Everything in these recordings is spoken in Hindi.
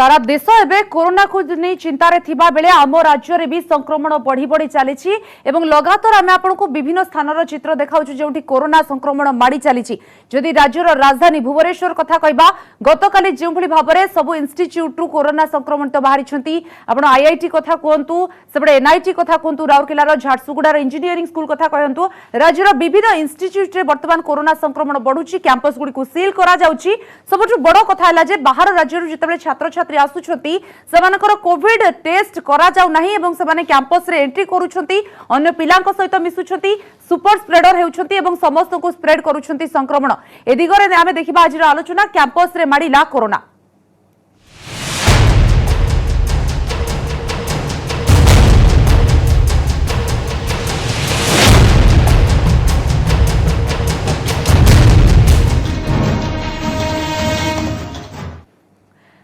सारा देश एवं कोरोना को नहीं चिंतार थिबा बेले आम राज्य में भी संक्रमण बढ़ी बढ़ी चली एवं लगातार आम आपको विभिन्न स्थान चित्र देखा जो कोरोना संक्रमण माड़ी चली जदि राज्यर राजधानी भुवनेश्वर कथा कहबा गतकाली जो भाव में सब इन्स्टिट्यूट कोरोना संक्रमित बाहरी आप आईआईटी कथा कहतु से एनआईटी कथा कहतु राउरकेलार झारसुगुड़ार इंजीनियरिंग स्कूल कथा कहतु राज्यर विभिन्न इन्स्टिट्यूट रे वर्तमान कोरोना संक्रमण बढ़ुची कैंपस गुड़ी को सील करा जाउची सबुठ बड़ कथा है जे बाहर राज्य जिते छात्र छात्री आसुछंती सेमानकर कोविड टेस्ट करा जाउ नाही एवं सेमाने कैंपस रे एंट्री करूछंती अन्य पिलांक सहित मिसुछंती सुपर स्प्रेडर हेउछंती एवं समस्त को स्प्रेड करूछंती संक्रमण ए दिगरे आमे देखिबा आज आलोचना कैंपस रे माडिला कोरोना।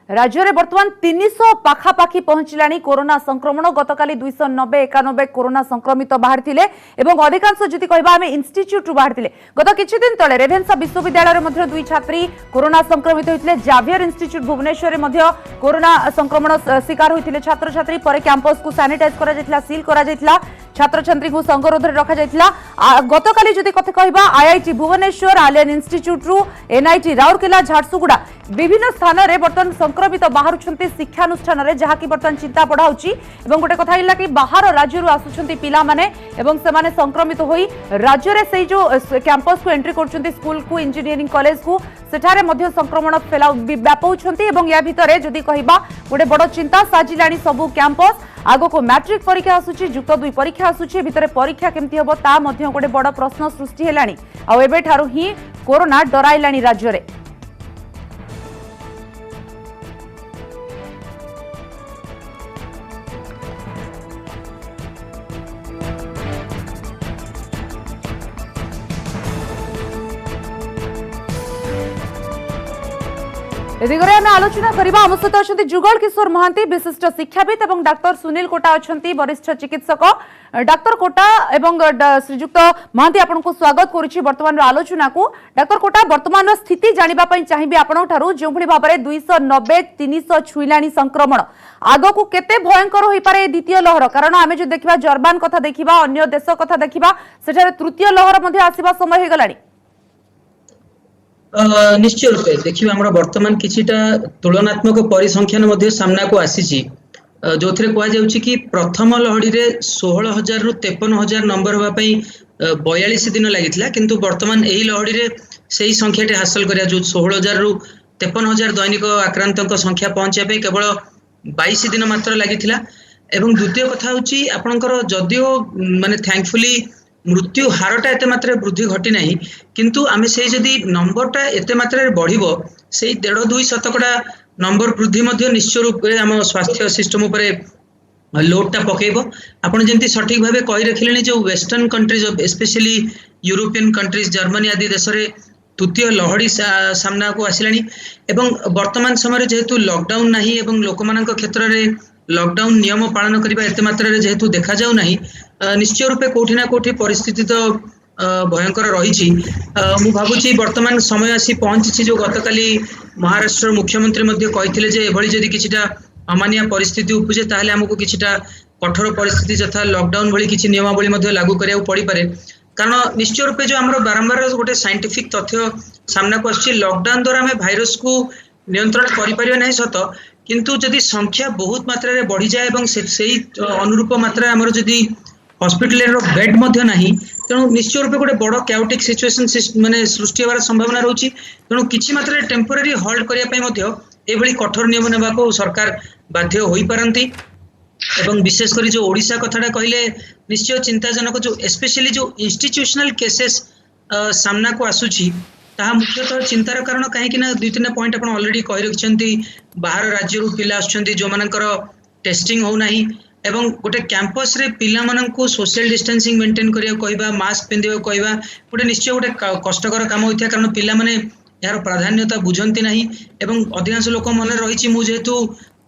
राज्य में बर्तमान 300 पाखापाखी पहुंचलानी कोरोना संक्रमण गतकाली 290-91 कोरोना संक्रमित बाहर थिले एवं अधिकांश जदि कहबा आमे इंस्टिट्यूट बाहर थिले गत किछि दिन तले रेभेन्सा विश्वविद्यालय मध्ये दुई छात्री कोरोना संक्रमित होइतिले जावियर इंस्टिट्यूट भुवनेश्वर रे मध्ये कोरोना संक्रमण शिकार होइतिले छात्र छात्री परे कैंपस को सैनिटाइज करा जायतिला सील करा जायतिला छात्र छात्री को संगरोध रे रखा जायतिला गतकाली जदि कथा कहबा आईआईटी भुवनेश्वर आलियन इंस्टिट्यूट रु एनआईटी राउरकेला झारसुगुड़ा विभिन्न स्थान रे बर्तमान संक्रमित बाहर शिक्षानुष्ठान रे जहा कि बर्तमान चिंता बढ़ाउची एवं गोटे कथा हिला कि बाहर राज्य रु आसुछंती पिला माने एवं से माने संक्रमित होई राज्य रे सेई जो कैंपस को एंट्री करछंती स्कूल को इंजीनियरिंग कॉलेज को सेठारे मध्य संक्रमण फैला व्यापउछंती एवं या भितरे जदि कहिबा गोटे बड़ चिंता साजिलानी सबु कैंपस आगो को मैट्रिक परीक्षा आसुची युक्त 2 परीक्षा आसुची भितरे परीक्षा केमती हबो ता मध्य गोटे बड़ प्रश्न सृष्टि हेलानी आ एबे ठारू ही कोरोना डराइलानी राज्य रे। दिगरे आम आलोचना करबा आम सहित अच्छा जुगल किशोर महांती विशिष्ट शिक्षाविद और डाक्टर सुनील कोटा अच्छा वरिष्ठ चिकित्सक डाक्टर कोटा एवं श्रीजुक्त महांती आपन को स्वागत करुछि वर्तमान आलोचना को। डाक्टर कोटा वर्तमान स्थिति जानिबा पई चाहिबे आपन ठारू जो भली भाबरे 290-300 छुइलानी संक्रमण आगो को केते भयंकर होई पारे द्वितीय लहर कारण आमे जो देखिबा जर्मन कथा देखिबा अन्य देश कथा देखिबा सेठारे तृतीय लहर मध्ये आसीबा समय हे गलानी। निश्चय रूपे देखिए आम बर्तमान किछिटा तुलनात्मक परिसंख्यान सामना को आसी जो कहुच्छी कि प्रथम लहड़ी रे 16,000 रु 53,000 नंबर होगापी 42 दिन लगी किंतु बर्तमान यही लहड़ी रे सही संख्याटी हासिल करा जो 16,000 रु 53,000 दैनिक आक्रांत संख्या पहुंचापी केवल 22 दिन मात्र लगी एवं द्वितीय कथा हूँ आपणकर जदिओ माने थैंकफुली मृत्यु हारटा एते मात्रा वृद्धि घटी नाही किंतु आमे से जदि नंबरटा एते मात्रा बढ़िबो से 1.5-2% नंबर वृद्धि मध्य निश्चय रूप से आम स्वास्थ्य सिस्टम उपरे लोडटा पकेबो। आपण जेंति सठिक भाबे कहि रखिलेनी जो western countries specially European countries Germany आदि देश रे तृतीय लहड़ी सामना को आसिलानी एवं वर्तमान समय जेहेतु लॉकडाउन नाही एवं लोकमानक क्षेत्र रे लॉकडाउन नियम पालन करबा एते मात्रा रे जेहेतु देखा जाउ नाही निश्चय रूपे कोठी ना कोठी परिस्थिति तो भयंकर रही मु भावुची वर्तमान समय आसी पहुंची जो गतकाली महाराष्ट्र मुख्यमंत्री मध्य कहिथिले जे एभली जदि किछिटा अमानिया परिस्थिति उपजे ताहले हमकु किछिटा कठोर परिस्थिति जथा लॉकडाउन भली किछि नियमावली मध्य लागू करिया पड़ी पारे कारण निश्चय रूपे जो हमर बारंबार गोटे साइंटिफिक तथ्य सामना को आछि लॉकडाउन द्वारा हमें भाइरस को नियंत्रण करि परिबे नाही सत किंतु जदि संख्या बहुत मात्रा रे बढ़ी जाए एवं सेही अनुरूप मात्रा हमर जदि हॉस्पिटल रो बेड मध्य नाही तेणु निश्चय रूपे गोटे बड़ कैओटिक सिचुएशन माने सृष्टि होबार संभावना रहउची तेणु किछि मात्रा टेम्पोरारी होल्ड करिया पई मध्य एभली कठोर नियम नेबा को सरकार बाध्य होई पारंती एवं विशेष करी जो ओडिशा कथाटा कहले निश्चय चिंताजनक जो स्पेशली जो इंस्टीट्यूशनल केसेस सामना को आसुची ताहा मुख्यतः चिंतार कारण कहीं ना 2-3 पॉइंट आपण ऑलरेडी कहि रखिसंती बाहर राज्य रु पिला आछंती जो मानकर टेस्टिंग हो नाही एवं गोटे कैंपस रे पिला माननकु सोशल डिस्टेंसिंग मेंटेन करिया कहबा मास्क पिंदियो कहबा गोटे निश्चय गोटे कष्टकर काम होइथा कारण पिला माने यार प्राधान्यता बुझंती नाही एवं अधिकांश लोक मन रहिछि मु जेतु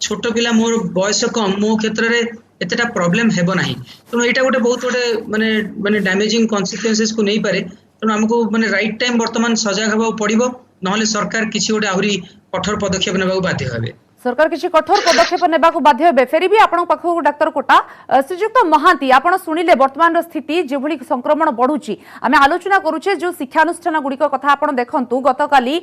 छोट पिला मोर बयस कम मो क्षेत्र रे एतेटा प्रॉब्लम हेबो नाही तो एटा गोटे बहुत गोटे माने माने डैमेजिंग कॉन्सिक्वेंसेस को नहीं पारे तो हमको माने राइट टाइम वर्तमान सजग हबा पड़िबो नहले सरकार किछि गोटे आहुरी कठोर पदक्षेप नेबा बाध्य हेबे। सरकार किसी कठोर पदक्षेप नेबा को बाध्य हेबे फेरी भी आपण पाखु डाक्टर कोटा श्रीजुक्त महांती आपण सुनिले वर्तमान स्थिति जेभली संक्रमण बढ़ुची आमे आलोचना करूचे जो शिक्षानुष्ठान गुड़िक कथा आपण देखंतु गतकाली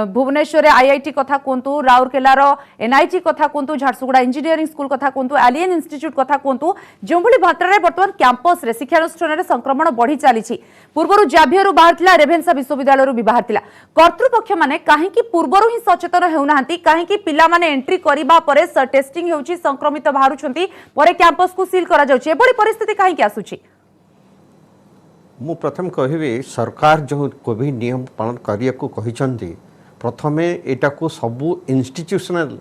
भुवनेश्वर आईआईटी कथा कोंतु राउरकेलार एनआईटी कथा कोंतु झारसुगुड़ा इंजीनियरिंग स्कूल कथा कोंतु एलियन इंस्टीट्यूट कथा कोंतु जेभली मात्रा रे वर्तमान कैंपस रे शिक्षानुष्ठान रे संक्रमण बढ़ी चलीछि पूर्वरु जाभियरु बाहरथिला रेभेन्सा विश्वविद्यालयरु भी बाहरथिला कर्तृपक्ष माने काहे कि पूर्वरु ही सचेतन हेउनांती काहे कि पिला माने एंट्री करिबा परे टेस्टिंग होउची संक्रमित बाहरुछंती परे कैंपस को सील करा जाउची एबोली परिस्थिति काहे कि आसुची मु प्रथम कहबी सरकार जो कोविड नियम पालन करिया को कहिसंती प्रथमे एटा को सबु इंस्टीट्यूशनल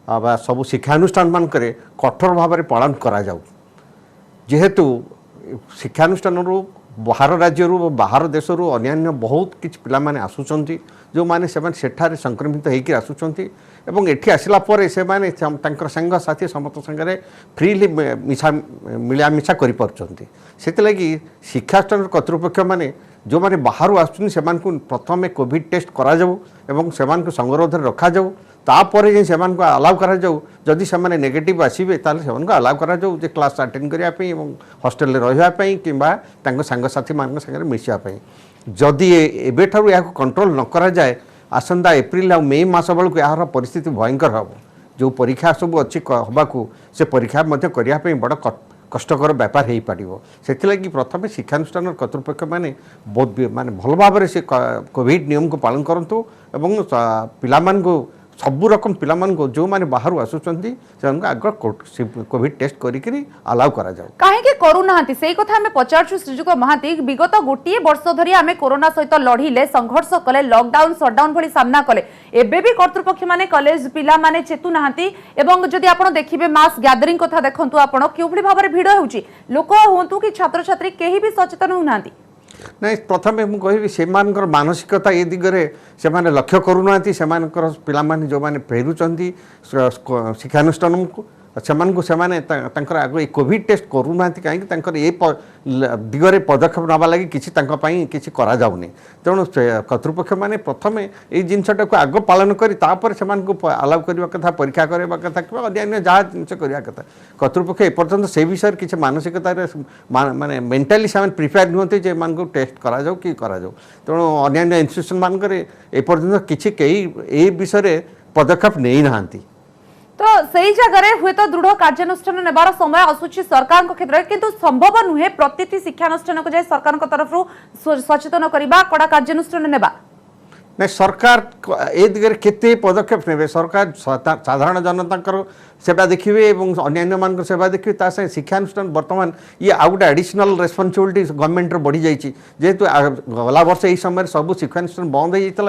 बा सबु शिक्षानुष्ठान मान करे कठोर भाव में पालन करा जाउ जेहेतु शिक्षानुष्ठान बाहर राज्य बाहर देश अन्य बहुत किछ पिला माने आसुचंती जो माने सेठारे संक्रमित होकर आसुचंती एवं एठी आसिला परे से माने तांकर संग साथी समस्त संगरे फ्रीली मिलामिशा करि परचंती सेते लागि शिक्षानुष्ठान कर्तृपक्ष माने जो माने बाहर आसुचंती सेमान को प्रथमे कोविड टेस्ट करा जाऊ एवं सेमान को संगरोध रखा जाऊ तापर जे सेमान को अलाउ करा जाऊ जदि सेमाने नेगेटिव आसीबे ताले सेमान को अलाउ करा जाऊ जे क्लास अटेंड करिया पई एवं हॉस्टल रे रहिया पई किबा तांको संग साथी मान संगे मिसिया पई जदि एबे ठारु या कंट्रोल न करा जाए आसंदा एप्रिल आ मई मास बेलू यार परिस्थिति भयंकर हम जो परीक्षा सब अच्छी हवाकू से परीक्षा मध्य करिया पई बड़ कष्टकर व्यापार हो पार से प्रथम शिक्षानुष्ठान कर्तृपक्ष मैंने बहुत माने भल भाव से कोविड नियम को पालन करूँ एवं पिला सबु रकम पिला जो माने बाहर आसुचंती आग कोविड टेस्ट करी अलाउ करा जाऊ काहे करूनाहांती सेई कथा हमें पचारछु श्रीजुक महांती विगत गोटिए वर्ष धरी आमे कोरोना सहित लढिले संघर्ष कले लॉकडाउन शटडाउन भली सामना कले एबे भी कर्तृपक्ष माने कॉलेज पिला माने चेतु नाहांती एवं जदि आपण देखिबे मास गैदरिंग कथा देखंतु आपण क्यों भली भाबरे भिड़ होउची लोक होंतु कि छात्र छात्री केही भी सचेतन होनांती नहीं प्रथम मुझे कहि से मानसिकता ये दिगरे से लक्ष्य करूना से पिला जो मैंने फेरुंट शिक्षानुष्ठान को से आग कोविड टेस्ट करूना कहीं ये दिगरे पदक्षेप नवा लगी किसी करा जाउनी तेणु कर्तृपक्ष मैंने प्रथम ये जिनटा को आग पालन करी से अलाउ करने कथा परीक्षा करवा कथा कि अन्य जहाँ जिन करवा कथा कर्तृपक्ष एपर्यंत से विषय किसी मानसिकता माने मेंटाली से प्रिपेयर नुहति जे मान को टेस्ट करा जाऊ कि करा जाऊ तेणु अन्य इंस्टीट्यूशन मानक एपर्यंत किसी कई विषय पदक्षेप नहीं नहांती तो सही जगह हुए तो दृढ़ कार्यानुष्ठान नेबार समय आसुची सरकार क्षेत्र में किंतु संभव नुहे प्रति शिक्षानुष्ठान को जाए सरकार तरफ सचेतन करबा कड़ा कार्यानुष्ठान नेबा नहीं सरकार ए दिगरे केते पदक्षेप ने सरकार साधारण जनता सेवा देखिए और अन्य मान सेवा देखिए ता से शिक्षानुष्ठान वर्तमान ये आउ गोटे एडिशनल रेस्पॉन्सिबिलिटी गवर्नमेंट बढ़ी जाइए जेहेतु गला वर्ष यही समय सब शिक्षानुष्ठान बंद होता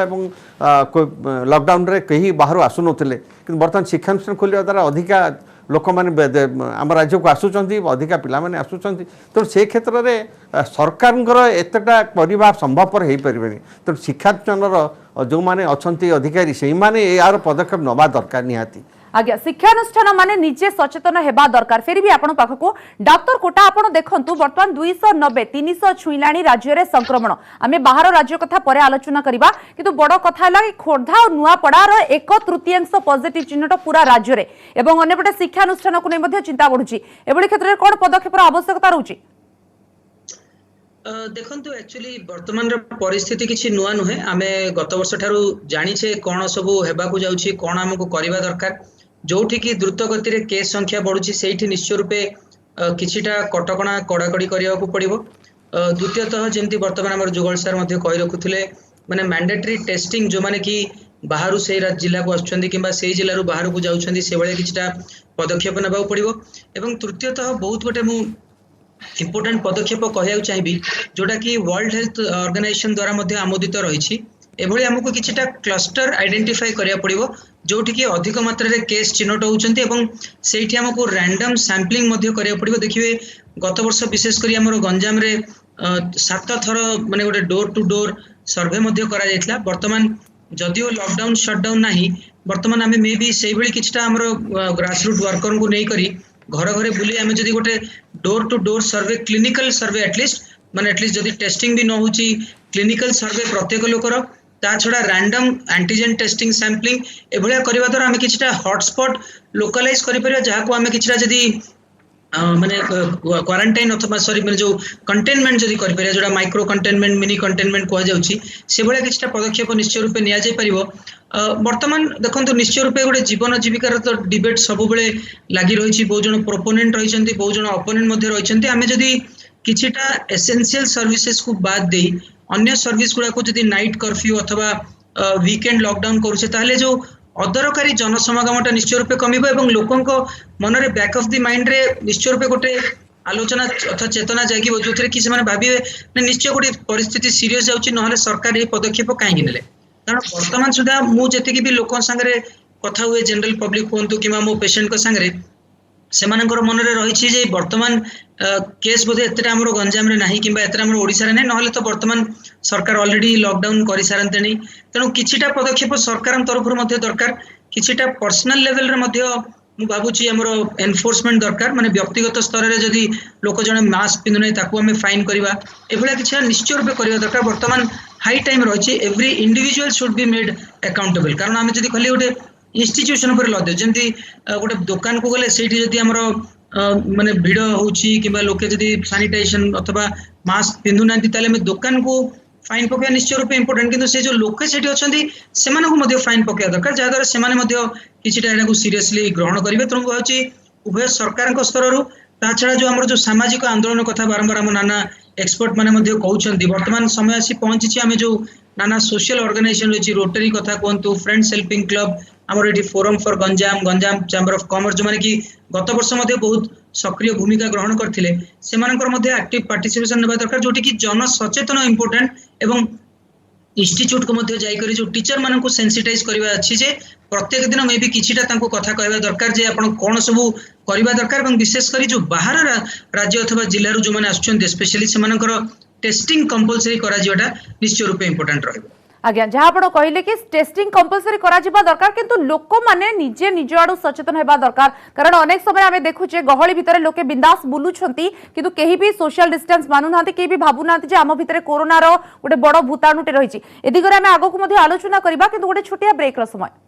लॉकडाउन रे कहीं बाहर आसुन कि बर्तमान शिक्षानुष्ठान खोलिया द्वारा अधिका लोक मैंने आम राज्य को आसुँच अधिका पिला माने आसुँच तो से क्षेत्र में सरकार एतटा करवा संभवपर हो पारे तो शिक्षानुष्ठान जो मैंने अच्छा अधिकारी से यार पदक्षेप नवा दरकार निहाती आज्ञा शिक्षानुष्ठान माने निजे सचेतन हेबा दरकार फेर भी आपण पाखको डॉक्टर कोटा आपण देखंतु वर्तमान 290 300 छुईलाणी राज्य रे संक्रमण आमे बाहर राज्य कथा परे आलोचना करिबा किंतु बड़ कथा हला कि खोर्धा और नुआपड़ार 1/3 पॉजिटिव चिन्हट पूरा राज्य रे एवं अन्यपटे शिक्षानुष्ठान को नै मध्ये चिंता बढ़ुची एबोली क्षेत्र रे कोन पदक्षेपर आवश्यकता रहउची देखंतु एक्चुअली वर्तमान परिस्थिति किछि नुआ नुहे आमे गत वर्ष ठारू जानिछे कोन सबु हेबा को जाउची कोन हमकु करबा दरकार जोठी की द्रुत गति रे केस संख्या बढ़ुची सेठी निश्चय रूपे किछिटा कटकणा कड़ाकड़ी करिया को पड़िबो द्वितीयतः जेमती वर्तमान हमर जुगल सर मध्ये कहि रखुथिले माने मैंडेटरी टेस्टिंग जो माने कि बाहरु से जिला को आछुछंदी किबा से जिल्ला रु बाहर को जाउछंदी से बेले किछिटा पदक्षेप नेबा पड़िबो एवं तृतीयतः बहुत गोटे मु इम्पोर्टेंट पदक्षेप कहया चाहिबी जोटा कि वर्ल्ड हेल्थ ऑर्गेनाइजेशन द्वारा मध्ये आमोदित रहिछि एभली हमको किछिटा क्लस्टर आइडेंटिफाई करिया पड़िबो जोठी कि अधिक मात्रा रे केस चिन्हट होउछंती एवं सेठी हमको रैंडम सैंपलिंग मध्ये करिया पड़िबो देखिबे गत वर्ष विशेष करी हमर गंजाम रे 7 थर माने गोटे डोर टू डोर सर्वे मध्ये करा जायतला वर्तमान जदियो लॉकडाउन शटडाउन नाही वर्तमान आमे मे बी सेही भली किछटा हमर ग्रास रूट वर्कर को नै करी घर घरे बुली आमे जदी गोटे door to door survey clinical survey at least माने एटलिस्ट जदी टेस्टिंग भी न होची क्लिनिकल सर्वे प्रत्येक लोकर ତା ଛଡ଼ା ରାଣ୍ଡମ୍ ଆଣ୍ଟିଜେନ୍ ଟେଷ୍ଟିଂ ସାମ୍ପଲିଂ ଏଭଳିଆ କରିବା ଦ୍ୱାରା ଆମେ କିଛିଟା ହଟସ୍ପଟ୍ ଲୋକାଲାଇଜ୍ କରିପାରିବା, ଯାହାକୁ ଆମେ କିଛିଟା ଯଦି ମାନେ କ୍ୱାରେଣ୍ଟାଇନ୍ ଅଥବା ସରି ମାନେ ଯୋଉ କଣ୍ଟେନମେଣ୍ଟ ଯଦି କରିପାରିବା, ଯୋଉଟା ମାଇକ୍ରୋ କଣ୍ଟେନମେଣ୍ଟ ମିନି କଣ୍ଟେନମେଣ୍ଟ କୁହାଯାଉଛି, ସେଭଳିଆ କିଛିଟା ପଦକ୍ଷେପ ନିଶ୍ଚୟ ରୂପେ ନିଆଯାଇ ପାରିବ। ବର୍ତ୍ତମାନ ଦେଖନ୍ତୁ ନିଶ୍ଚୟ ରୂପେ ଗୋଟେ ଜୀବନ ଜୀବିକାର ତ ଡିବେଟ୍ ସବୁବେଳେ ଲାଗି ରହିଛି, ବହୁତ ଜଣ ପ୍ରୋପୋନେଣ୍ଟ ରହିଛନ୍ତି, ବହୁତ ଜଣ ଅପୋନେଣ୍ଟ ମଧ୍ୟ ରହିଛନ୍ତି। ଆମେ ଯଦି କିଛିଟା ଏସେନ୍ସିଆଲ ସର୍ଭିସେସ୍ କୁ ବାଦ ଦେଇ ଅନ୍ୟ ସର୍ଭିସ ଗୁଡାକୁ ଯଦି ନାଇଟ୍ କର୍ଫ୍ୟୁ ଅଥବା ୱିକେଣ୍ଡ ଲକଡାଉନ କରୁଛେ, ତାହେଲେ ଯୋଉ ଅଦରକାରୀ ଜନସମାଗମଟା ନିଶ୍ଚୟ ରୂପେ କମିବ ଏବଂ ଲୋକଙ୍କ ମନରେ ବ୍ୟାକ୍ ଅଫ୍ ଦି ମାଇଣ୍ଡରେ ନିଶ୍ଚୟ ରୂପେ ଗୋଟେ ଆଲୋଚନା ଅଥବା ଚେତନା ଜାଗିବ, ଯୋଉଥିରେ କି ସେମାନେ ଭାବିବେ ନିଶ୍ଚୟ ଗୋଟେ ପରିସ୍ଥିତି ସିରିୟସ୍ ଯାଉଛି, ନହେଲେ ସରକାର ଏହି ପଦକ୍ଷେପ କାହିଁକି ନେଲେ। କାରଣ ବର୍ତ୍ତମାନ ସୁଦ୍ଧା ମୁଁ ଯେତିକି ବି ଲୋକଙ୍କ ସାଙ୍ଗରେ କଥା ହୁଏ, ଜେନେରାଲ ପବ୍ଲିକ ହୁଅନ୍ତୁ କିମ୍ବା ମୋ ପେସେଣ୍ଟଙ୍କ ସାଙ୍ଗରେ, ସେମାନଙ୍କର ମନରେ ରହିଛି ଯେ ବର୍ତ୍ତମାନ କେସ୍ ବୋଧେ ଏତେଟା ଆମର ଗଞ୍ଜାମରେ ନାହିଁ କିମ୍ବା ଏତେଟା ଆମର ଓଡ଼ିଶାରେ ନାହିଁ, ନହେଲେ ତ ବର୍ତ୍ତମାନ ସରକାର ଅଲରେଡି ଲକଡାଉନ କରିସାରନ୍ତେଣି। ତେଣୁ କିଛିଟା ପଦକ୍ଷେପ ସରକାରଙ୍କ ତରଫରୁ ମଧ୍ୟ ଦରକାର, କିଛିଟା ପର୍ସନାଲ ଲେଭେଲରେ ମଧ୍ୟ ମୁଁ ଭାବୁଛି ଆମର ଏନଫୋର୍ସମେଣ୍ଟ ଦରକାର। ମାନେ ବ୍ୟକ୍ତିଗତ ସ୍ତରରେ ଯଦି ଲୋକ ଜଣେ ମାସ୍କ ପିନ୍ଧୁ ନାହିଁ ତାକୁ ଆମେ ଫାଇନ୍ କରିବା, ଏଭଳିଆ କିଛି ନିଶ୍ଚୟ ରୂପେ କରିବା ଦରକାର। ବର୍ତ୍ତମାନ ହାଇ ଟାଇମ୍ ରହିଛି, every individual should be made accountable. କାରଣ ଆମେ ଯଦି ଖାଲି ଗୋଟେ ଇନଷ୍ଟିଚ୍ୟୁସନ ଉପରେ ଲଦିଅ, ଯେମିତି ଗୋଟେ ଦୋକାନକୁ ଗଲେ ସେଇଠି ଯଦି ଆମର ମାନେ ଭିଡ଼ ହଉଛି କିମ୍ବା ଲୋକେ ଯଦି ସାନିଟାଇଜେସନ ଅଥବା ମାସ୍କ ପିନ୍ଧୁନାହାନ୍ତି, ତାହେଲେ ଆମେ ଦୋକାନକୁ ଫାଇନ୍ ପକେଇବା ନିଶ୍ଚୟ ରୂପେ ଇମ୍ପୋର୍ଟାଣ୍ଟ, କିନ୍ତୁ ସେ ଯୋଉ ଲୋକେ ସେଠି ଅଛନ୍ତି ସେମାନଙ୍କୁ ମଧ୍ୟ ଫାଇନ୍ ପକେଇବା ଦରକାର, ଯାହାଦ୍ୱାରା ସେମାନେ ମଧ୍ୟ କିଛିଟା ଏଟାକୁ ସିରିୟସଲି ଗ୍ରହଣ କରିବେ। ତେଣୁ ଭାବୁଛି ଉଭୟ ସରକାରଙ୍କ ସ୍ତରରୁ, ତା ଛଡ଼ା ଯୋଉ ଆମର ଯୋଉ ସାମାଜିକ ଆନ୍ଦୋଳନ କଥା ବାରମ୍ବାର ଆମ ନାନା ଏକ୍ସପର୍ଟ ମାନେ ମଧ୍ୟ କହୁଛନ୍ତି, ବର୍ତ୍ତମାନ ସମୟ ଆସି ପହଞ୍ଚିଛି। ଆମେ ଯୋଉ ନାନା ସୋସିଆଲ ଅର୍ଗାନାଇଜେସନ ରହିଛି, ରୋଟାରୀ କଥା କୁହନ୍ତୁ, ଫ୍ରେଣ୍ଡସ୍ ହେଲ୍ପିଂ କ୍ଲବ, ଆମର ଏଠି forum for Ganjam, Ganjam chamber of commerce, ଯୋଉମାନେ କି ଗତ ବର୍ଷ ମଧ୍ୟ ବହୁତ ସକ୍ରିୟ ଭୂମିକା ଗ୍ରହଣ କରିଥିଲେ, ସେମାନଙ୍କର ମଧ୍ୟ ଆକ୍ଟିଭ ପାର୍ଟିସିପେସନ ନେବା ଦରକାର, ଯୋଉଠି କି ଜନ ସଚେତନ ଇମ୍ପୋର୍ଟାଣ୍ଟ ଏବଂ ଇନଷ୍ଟିଚ୍ୟୁଟକୁ ମଧ୍ୟ ଯାଇକରି ଯୋଉ ଟିଚର ମାନଙ୍କୁ ସେନ୍ସିଟାଇଜ କରିବା ଅଛି ଯେ ପ୍ରତ୍ୟେକ ଦିନ ମେ ବି କିଛିଟା ତାଙ୍କୁ କଥା କହିବା ଦରକାର ଯେ ଆପଣ କ'ଣ ସବୁ କରିବା ଦରକାର, ଏବଂ ବିଶେଷ କରି ଯୋଉ ବାହାର ରାଜ୍ୟ ଅଥବା ଜିଲ୍ଲାରୁ ଯୋଉମାନେ ଆସୁଛନ୍ତି ସ୍ପେଶାଲି ସେମାନଙ୍କର ଟେଷ୍ଟିଂ କମ୍ପଲସରି କରାଯିବାଟା ନିଶ୍ଚୟ ରୂପେ ଇମ୍ପୋର୍ଟାଣ୍ଟ ରହିବ। आज्ञा जहाँ आप कहले कि टेस्टिंग कंपलसरी करा जिबा दरकार, किंतु लोक माने निजे निज आडू सचेतन हेबा दरकार। कारण अनेक समय आमे देखुचे गहली भितरे लोके बिंदास बुलुछंती, किंतु केही भी सोशल डिस्टेंस मानु नांती, केही भी भाबु नांती जे आम भितरे कोरोना रो गोटे बड़ भूताणुटे रहिछि। ए दिगरे आमे आगो को मध्ये आलोचना करबा, किंतु गोटे छोटिया ब्रेक रो समय।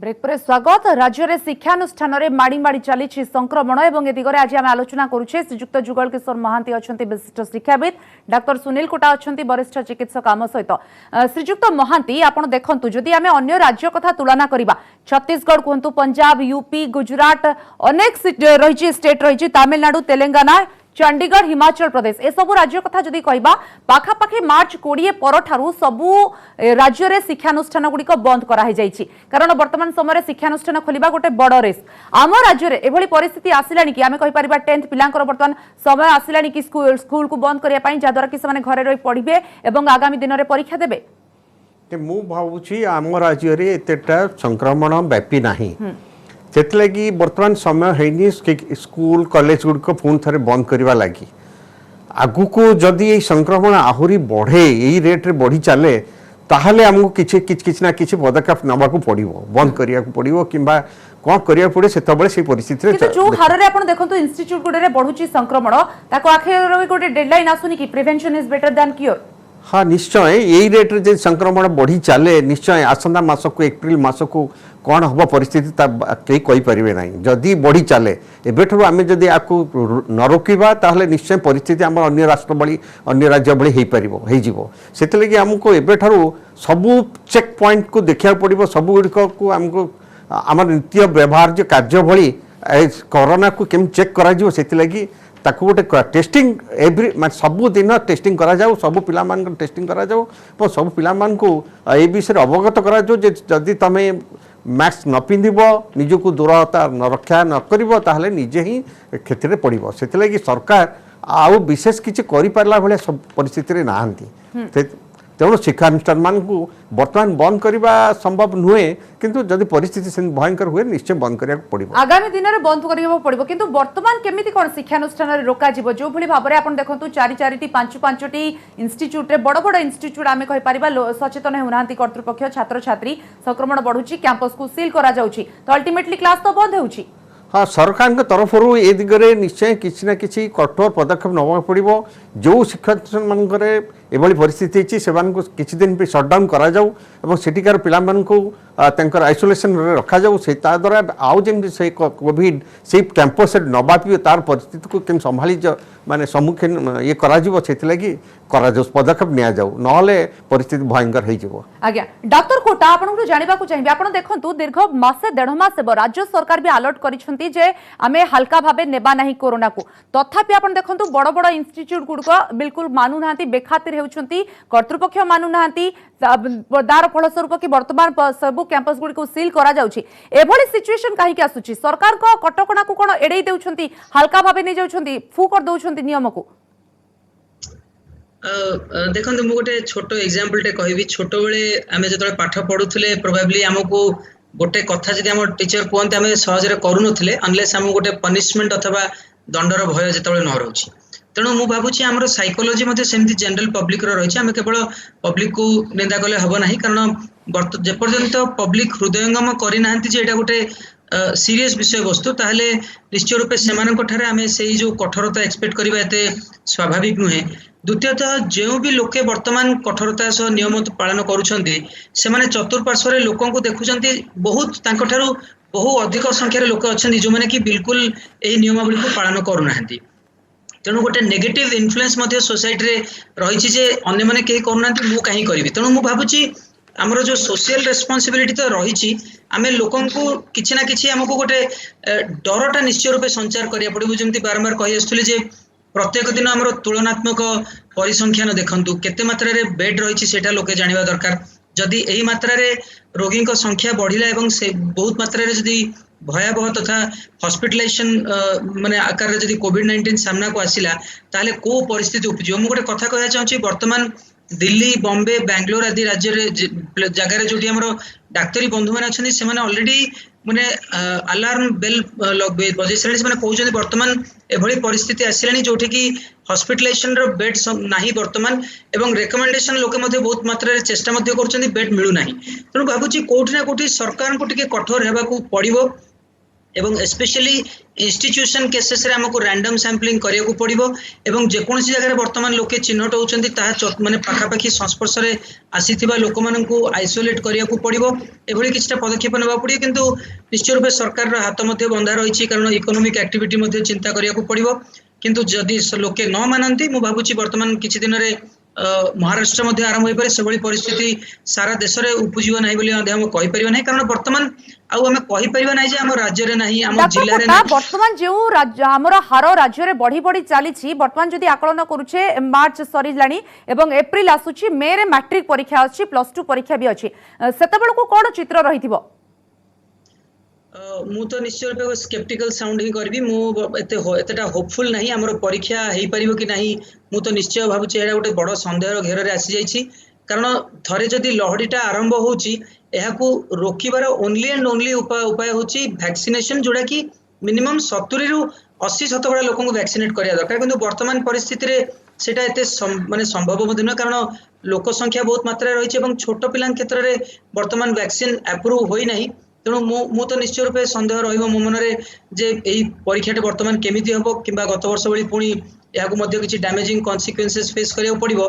ब्रेक पर स्वागत। राज्य में शिक्षानुष्ठान में माड़ी माड़ी चली संक्रमण और ए दिगरे आज आम आलोचना करुचे। श्रीजुक्त जुगल किशोर महांती अच्छा विशिष्ट शिक्षाविद, डाक्टर सुनील कोटा अच्छा वरिष्ठ चिकित्सक आम सहित। श्रीजुक्त महांती आप देखु, जदि आम अन्य राज्य कथा तुलना करवा, छत्तीसगढ़ कहतु, पंजाब, यूपी, गुजरात, अनेक रही स्टेट रही, तमिलनाडु, तेलंगाना, चंडीगढ़, हिमाचल प्रदेश, ए सब राज्य कथा जदि कहबा, पाखापाखि मार्च 20 पर ठारू सबु राज्य रे शिक्षानुष्ठान गुड़िक बंद कराई जाइछि। कारण वर्तमान समय शिक्षानुष्ठान खोलिबा गोटे बड़ रिस्क। आम राज्य रे एभली परिस्थिति आसिलानी कि आमे कहि परिबा 10th पिलांकर वर्तमान समय आसिलानी कि स्कूल को बंद करिया पई, जाद्वारा कि से घरे रही पढ़िबे एवं आगामी दिन रे परीक्षा देबे। मु भावुछि आम राज्य रे एतेटा संक्रमण व्यापी नाही, सेतलगी वर्तमान समय हैनी स्कूल कॉलेज गुड़िक पुणी थे बंद करवा लगी। आगु को जदि ये संक्रमण आहुरी बढ़े, यही रेट रे बढ़ी चले, ताहले हमको किछि ना किछि पदक्षेप नबा को पड़िबो, बंद करिया को पड़िबो किंबा कोन करिया पड़े सेतबेले से परिस्थिति रे। किंतु जो हार रे आपण देखंतु इंस्टिट्यूट गुडे रे बढ़ुची संक्रमण, ताको आखिर गोटे डेडलाइन आसुनी कि prevention is better than cure. हाँ निश्चय, यही रेट रे जे संक्रमण बढ़ी चले, निश्चय आसंदा मास को एप्रिल मास को कौन हम परिस्थिति कहीं कहींपारे ना। जदि बढ़ी चले एबेठू आम जदि आपको न रोकवा, ताहले निश्चय परिस्थिति आम अन्य राष्ट्र भली अन्य राज्य भली से लगी आमको एबेठू सबू चेक पॉइंट को देखा पड़ो, सब गुड़िक को आमको आम नित्य व्यवहार जो कार्य भली कोरोना को केम चेक करा से लगी ताकू गोटे टेस्टिंग एवरी मैं सबू दिन टेस्टिंग करा जाऊ, सब पिला मान टेस्टिंग करा जाऊ और सब पिला मान को ए विषय अवगत करा जाऊ जे जदि तमे मास्क न पिंधिब, निजको दूरता न रक्षा न करिब, ताहले निजे ही क्षति रे पड़िबो। सेति लागि सरकार आउ विशेष किछि करि पारला भले सब परिस्थिति रे नाहंती। तेणु शिक्षानुष्ठान मान को वर्तमान बंद करवा संभव नुहे, किंतु जदि परिस्थिति से भयंकर हुए निश्चय बंद करिया पड़िबो, आगामी दिन रे बंद करिया पड़िबो। किंतु वर्तमान केमिति कोन शिक्षानुष्ठान रे रोका जिवो, जो भली भाबरे आपण देखंतु 4-4टी 5-5टी इंस्टिट्यूट रे बड़ बड़ इंस्टिट्यूट आमे कहि परिबा सचेतन हेउनांती कर्तृपक्ष, छात्र छात्री, संक्रमण बढ़ुची, कैंपस को सील करा जाउची, तो अल्टीमेटली क्लास तो बंद हेउची। हाँ सरकार के तरफ ए दिगरे निश्चय किसी ना किसी कठोर पदक्षेप नवा पड़ो। जो शिक्षानुष्ठान मानक एभली परिस्थिति होती से किसी दिन भी सटडाउन करा जाऊ एवं सेठिकार पिलामानंकु तांकर आइसोलेशन रे रखा जाऊ से ता द्वारा आउ जेमि से कोविड से कैंपस न व्यापी तार परिस्थिति को केम संभाली माने सम्मुखीन ये करा जीवो सेति लागि करा जाऊ पदक्षेप निया जाऊ नहले परिस्थिति भयंकर हो जीवो। आज्ञा डॉक्टर कोटा आपन जानिबा को चाहिबे आपण देखंतु दीर्घ मासे डेढ़ मास हेबो राज्य सरकार भी अलर्ट करिसंती जे आमे हल्का भाबे नेबा नाही कोरोना को तथापि आपण देखंतु बड़ बड़ इंस्टीट्यूट गुडको बिल्कुल मानु नांती बेखातिर हेउछंती कर्तृपक्ष मानु नांती दार फल स्वरूप कि वर्तमान सब कैंपस गुडी को सील करा जाउछि एभली सिचुएशन काहे के आसुछि सरकार को कटकणा को कोन एडै देउछंती हल्का भाबे नै जाउछंती फू कर दउछंती नियम को। देखो मु गोटे छोट एग्जांपल टे कहबी छोट बेले आमे जतले पाठ पढुथले प्रोबेबली हमको गोटे कथा जदि हम टीचर कहते आमे सहज रे करू नथले अनलेस हम गोटे पनिशमेंट अथवा दंडर भय जतले न रहउछि तेणु मु भाबुछि हमर साइकोलॉजी मध्ये सेमति जनरल पब्लिक रो रहिछि आमे केवल पब्लिक को निंदा कले हबो नाही कारण जे पर्यंत पब्लिक हृदयंगम करि नाहंती जे एटा गोटे सीरियस विषय वस्तु ताहले निश्चय रूपे सेमानक ठारे आमे सेही जो कठोरता एक्सपेक्ट करिबा एते स्वाभाविक नुहे। द्वितीयतः जो भी लोके वर्तमान कठोरता सह नियम पालन करूछंती सेमाने चतुर्पार्श्व लोकों को देखुछंती बहुत तांको ठारू बहु अधिक संख्यार लोक अछंती जो माने कि बिल्कुल एही नियमावली को पालन करू नाहंती तेणु गोटे नेगेटिव इन्फ्लुएंस मध्य सोसाइटी रे रहिछि जे अन्य माने केही करू नाहंती मु काहे करिवि तेणु मु भाबुछि हमरो जो सोशल रेस्पोंसिबिलिटी तो रही आमे लोकों को किछि ना किछि हमको गोटे डरटा निश्चय रूपे संचार करिया पड़िबो जेमति बारंबार कहि आस्तुले जे प्रत्येक दिन हमरो तुलनात्मक परिसंख्यान देखंतु केते मात्रा रे बेड रही सेटा लोके जानिबा दरकार जदि एही मात्रा रे रोगी को संख्या बढ़िला एवं से बहुत मात्रा रे जदि भयावह तथा हॉस्पिटलाइजेशन माने आकार रे जदि कोविड-19 सामना को आसिला ताले को परिस्थिति उपजियो मु गोटे कथा कहया चाहूची वर्तमान दिल्ली बॉम्बे बेंगलोर आदि राज्य रे जगह रे जोटी हमरो डाक्टरी बंधु माने अछनी से माने ऑलरेडी माने अलार्म बेल बजे से माने कहउछन वर्तमान एभली परिस्थिति आसिलानी जोठी की हॉस्पिटलाइजेशन रो बेड नाही वर्तमान एवं रिकमेंडेशन लोके मध्ये बहुत मात्रा रे चेष्टा मध्ये करछन बेड मिलु नाही तनु भाबुची कोठी ना कोठी सरकार को टिके कठोर हेबा को पड़िबो एवं स्पेशली इंस्टीट्यूशन केसेस रे हमको रैंडम सैंपलिंग करिया को पड़िबो एवं जे कोनसी जगह रे वर्तमान लोके चिन्हट होउछंती ताहा माने पाखा पाखी संस्पर्श रे आसीथिबा लोक मानन को आइसोलेट करिया को पड़िबो एभली किछटा पदक्षेप नेबा पड़ियो किंतु निश्चय रूपे सरकार रा हाथ मध्ये बंधा रहिछि कारण इकोनॉमिक एक्टिविटी मध्ये चिंता करिया को पड़िबो किंतु जदि लोके न मानंती मु भाबुछि वर्तमान किछि दिन रे महाराष्ट्र मध्ये आरंभ होई पारे सेभली परिस्थिति सारा देश रे उपजीव नाही बोली हम कहि परिबो नाही कारण वर्तमान आउ हमें कहि परिबा नाही जे हम राज्य रे नाही हम जिल्ला रे नाही वर्तमान जो हमर हार राज्य रे बढ़ी बढ़ी चली छी वर्तमान जदि आकलन करूछे मार्च सरीलानी एवं एप्रिल आसुची मे रे मैट्रिक परीक्षा अछि प्लस 2 परीक्षा भी अछि सेतेबेल को कोन चित्र रहिथिबो मु तो निश्चय रूपे स्केप्टिकल साउंड ही करबी मु एतेटा होपफुल नहीं हमर परीक्षा हेई परिबो कि नहीं मु तो निश्चय भाबुची एटा गोटे बड़ संदेहर घेर रे आसी जाईछि कारण थरे जदि लहड़ीटा आरंभ होउची एहाकू रोकिबार ओनली एंड ओनली उपाय होची वैक्सीनेशन जोड़ा कि मिनिमम 70 रु 80% लोक को वैक्सीनेट करिया दरकार किंतु वर्तमान परिस्थिति रे सेटा एते माने संभव मध्ये न कारण लोक संख्या बहुत मात्रा रही एवं छोट पिलां क्षेत्र रे वर्तमान वैक्सीन अप्रूव होई नाही तेणु मु तो निश्चय रूपे संदेह रहिबो मो मन रे जे एही परीक्षाटे वर्तमान केमिति हबो किंबा गत वर्ष भली पुणी याकू मध्ये किछि डैमेजिंग कॉन्सिक्वेंसेस फेस करियो पड़िबो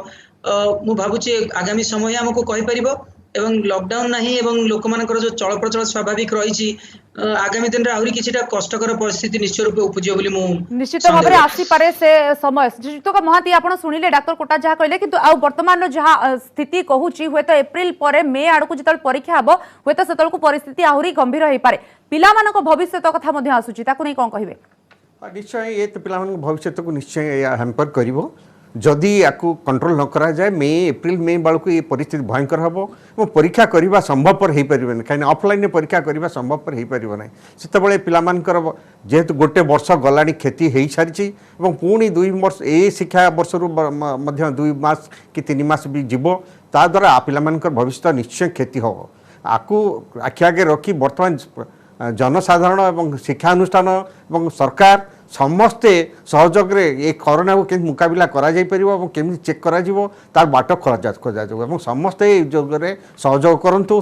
मु भाबुची आगामी समय हमको कहि परिबो एवं लॉकडाउन नाही एवं लोक मानकर जो चल प्रचल स्वाभाविक रहिछि आगामी दिन रे आहुरी किछिटा कष्टकर परिस्थिति निश्चय रूपे उपजियो बोली मु निश्चित भाबरे आसी पारे से समय जितक महाती आपण सुनिले डॉक्टर कोटा जहा कहले किंतु आ वर्तमान जहा स्थिति कहूची होय तो एप्रिल परे मे आडकू जतल परीक्षा हबो होय तो सेतल को परिस्थिति आहुरी गंभीर होई पारे पिला मानको भविष्य कथा मध्ये आसुची ताकू नै कोन कहिबे निश्चय ये तो पिला मानको भविष्य को निश्चय हैम्पर करिवो जदि याकू कंट्रोल न करा जाए मे एप्रिल मे बेलू ये परिस्थिति भयंकर हम और परीक्षा करने संभवपर हो पारे कहीं ऑफलाइन परीक्षा करने संभवपर हो पार ना से पिलामानकर जेहेतु गोटे वर्ष गला क्षति हो सारी पुणी 2 वर्ष ए शिक्षा वर्ष रु 2 मास कि 3 मास भी जीव ता द्वारा पिलामानकर भविष्य निश्चय क्षति हम आपको आखि आगे रखी बर्तमान जनसाधारण एवं शिक्षानुष्ठान एवं सरकार समस्ते सहयोग ये कोरोना को केमि मुकाबला करा जाई परिबो और केमि चेक करा जिवो तार बाट खोजा समस्ते जगरे सहयोग करंतु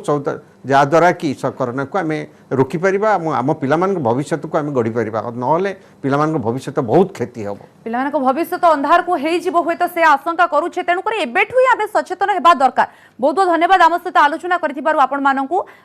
जहाँद्वारा कि कोरोना को आम रोकीपर आम पिला भविष्य को आम गढ़ी पार ना पिला भविष्य बहुत क्षति हम पिलामान भविष्य अंधार को हे तो से आशंका करुचे तेणुक एबेठू ही आम सचेतन होगा दरकार। बहुत बहुत धन्यवाद आम सहित आलोचना कर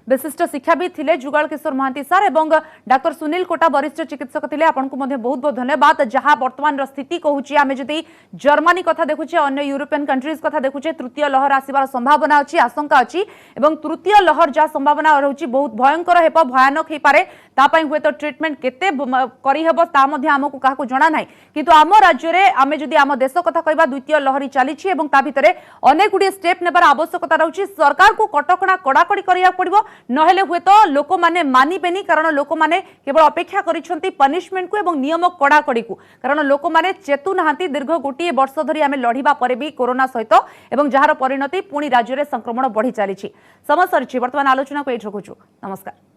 विशिष्ट शिक्षाविद थे जुगल किशोर महांती सार और डाक्टर सुनील कोटा वरिष्ठ चिकित्सक थे आपको बहुत बहुत धन्यवाद। जहाँ वर्तमान स्थिति कहूँ आम जदि जर्मनी कथा देखुचे अन्य यूरोपियन कंट्रीज कथा देखुचे तृतीय लहर आसबार संभावना अच्छी आशंका अच्छी और तृतीय लहर जहाँ संभावना रही बहुत भयंकर हो भयानक हो पारे हे तो ट्रिटमेंट केते करहब आमको क्या जना ना किंतु आम राज्य में आम जदि आम देश कथा कहवा द्वितीय लहरी चली भितर अनेक गुड़िए स्टेप नेबार आवश्यकता रही सरकार को कटकणा कड़ाकड़ी करा पड़ो नहेले हुए तो लोक मैंने मानबेनी कारण लोक मैंने केवल अपेक्षा करिसेंती पनिशमेंट को नियम कड़ाकड़ी को कारण लोक मैंने चेतु नाहांती दीर्घ गोटे वर्ष धरी आम लड़िबा परे भी कोरोना सहित एवं जार परिणति पुणी राज्य में संक्रमण बढ़ी चली समय सरी वर्तमान आलोचना को ये रखुछु। नमस्कार।